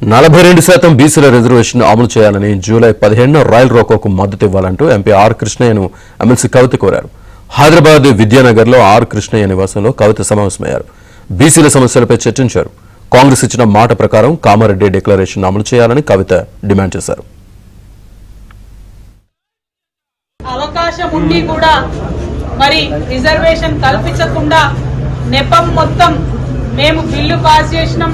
42% బీసీల రిజర్వేషన్ అమలు చేయాలని జూలై 15న రాయల్ రోకోకు మద్దతు ఇవ్వాలంటూ ఎంపీ ఆర్ కృష్ణయ్యను ఎమ్మెల్సీ కవిత కోరారు. హైదరాబాద్ విద్యానగర్లో ఆర్ కృష్ణయ్య నివాసంలో కవిత సమావేశమయ్యారు. బీసీల సమస్యలపై చర్చించారు. కాంగ్రెస్ ఇచ్చిన మాట ప్రకారం కామారెడ్డి డిక్లరేషన్ అమలు చేయాలని కవిత డిమాండ్ చేశారు. అవకాశం ఉండి కూడా మరి రిజర్వేషన్ కల్పించకుండా నెపం మొత్తం మేము బిల్లు పాస్ చేసినాం,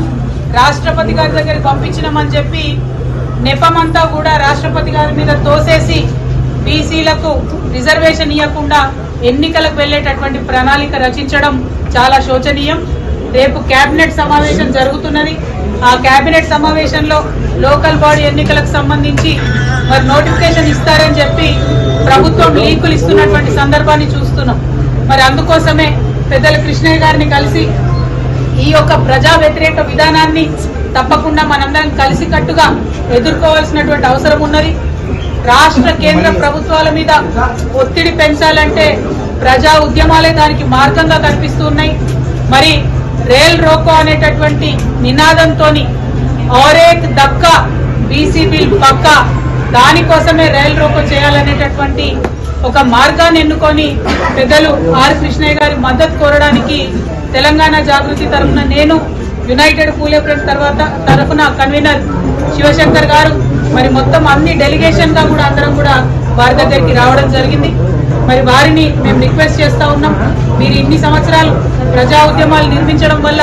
రాష్ట్రపతి గారి దగ్గరికి పంపించినామని చెప్పి నెపమంతా కూడా రాష్ట్రపతి గారి మీద తోసేసి బీసీలకు రిజర్వేషన్ ఇవ్వకుండా ఎన్నికలకు వెళ్లేటటువంటి ప్రణాళిక రచించడం చాలా శోచనీయం. రేపు కేబినెట్ సమావేశం జరుగుతున్నది. ఆ కేబినెట్ సమావేశంలో లోకల్ బాడీ ఎన్నికలకు సంబంధించి మరి నోటిఫికేషన్ ఇస్తారని చెప్పి ప్రభుత్వం లీకులు ఇస్తున్నటువంటి సందర్భాన్ని చూస్తున్నాం. మరి అందుకోసమే పెద్దల కృష్ణయ్య గారిని కలిసి ఈ యొక్క ప్రజా వ్యతిరేక విధానాన్ని తప్పకుండా మనందరం కలిసికట్టుగా ఎదుర్కోవాల్సినటువంటి అవసరం ఉన్నది. రాష్ట్ర కేంద్ర ప్రభుత్వాల మీద ఒత్తిడి పెంచాలంటే ప్రజా ఉద్యమాలే దానికి మార్గంగా కనిపిస్తున్నాయి. మరి రేల్ రోకో అనేటటువంటి నినాదంతో ఔరేక్ దక్కా బీసీ బిల్ పక్కా, దానికోసమే రైల్ రోకో చేయాలనేటటువంటి ఒక మార్గాన్ని ఎన్నుకొని పెద్దలు ఆర్ కృష్ణయ్య గారి మద్దతు కోరడానికి తెలంగాణ జాగృతి తరఫున నేను, యునైటెడ్ పూలే ఫ్రంట్ తరఫున కన్వీనర్ శివశంకర్ గారు, మరి మొత్తం అన్ని డెలిగేషన్ గా కూడా అందరం కూడా వారి దగ్గరికి రావడం జరిగింది. మరి వారిని మేము రిక్వెస్ట్ చేస్తా ఉన్నాం, మీరు ఇన్ని సంవత్సరాలు ప్రజా ఉద్యమాలు నిర్మించడం వల్ల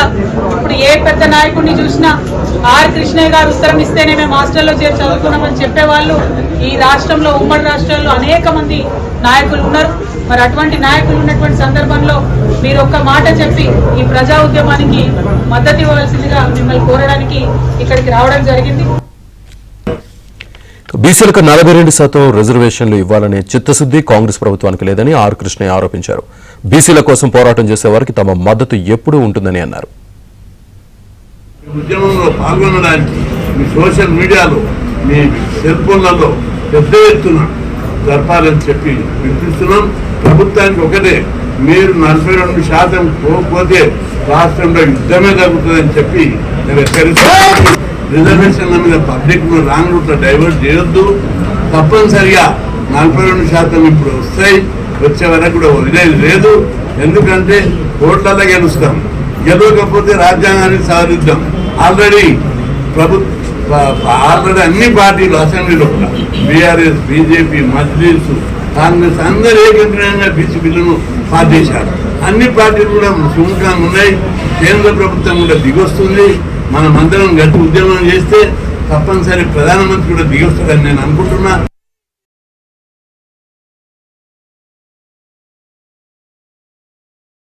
ఇప్పుడు ఏ పెద్ద నాయకుడిని చూసినా ఆర్ కృష్ణయ్య గారు ఉత్తరం ఇస్తేనే మేము హాస్టల్లో చేరి చదువుకున్నామని చెప్పేవాళ్ళు ఈ రాష్ట్రంలో, ఉమ్మడి రాష్ట్రాల్లో అనేక మంది నాయకులు ఉన్నారు. మరి అటువంటి నాయకులు ఉన్నటువంటి సందర్భంలో మీరు ఒక్క మాట చెప్పి ఈ ప్రజా ఉద్యమానికి మద్దతు ఇవ్వవలసిందిగా మిమ్మల్ని కోరడానికి ఇక్కడికి రావడం జరిగింది. బీసీలకు 42% రిజర్వేషన్లు ఇవ్వాలనే చిత్తశుద్ది కాంగ్రెస్ ప్రభుత్వానికి లేదని ఆర్ కృష్ణయ్య ఆరోపించారు. బీసీల కోసం పోరాటం చేసే వారికి తమ మద్దతు ఎప్పుడూ ఉంటుందని అన్నారు. ఉద్యమంలో పాల్గొనడానికి మీ సోషల్ మీడియాలో, మీ సెల్ ఫోన్లలో పెద్ద ఎత్తున జరపాలని చెప్పి వినిపిస్తున్నాం. ప్రభుత్వానికి ఒకటే, మీరు 42% పోతే రాష్ట్రంలో యుద్ధమే జరుగుతుందని చెప్పి నేను హెచ్చరిస్తున్నాను. రిజర్వేషన్ల మీద పబ్లిక్ ను రాంగ్ రూట్ లో డైవర్ట్ చేయొద్దు. తప్పనిసరిగా 42% ఇప్పుడు వస్తాయి. వచ్చే వరకు కూడా వదిలేది లేదు. ఎందుకంటే ఓట్లలో గెలుస్తాం, గెలవకపోతే రాజ్యాంగాన్ని సాధిద్దాం. ఆల్రెడీ అన్ని పార్టీలు అసెంబ్లీలో కూడా బీఆర్ఎస్, బీజేపీ, మజ్లీస్, కాంగ్రెస్ అందరూ ఏకగ్రీవంగా బీసీ బిల్లును పాస్ చేశారు. అన్ని పార్టీలు కూడా సుముఖంగా ఉన్నాయి. కేంద్ర ప్రభుత్వం కూడా దిగొస్తుంది. మనం అందరం గట్టి ఉద్యమం చేస్తే తప్పనిసరి ప్రధానమంత్రి కూడా దిగొస్తాడని నేను అనుకుంటున్నా.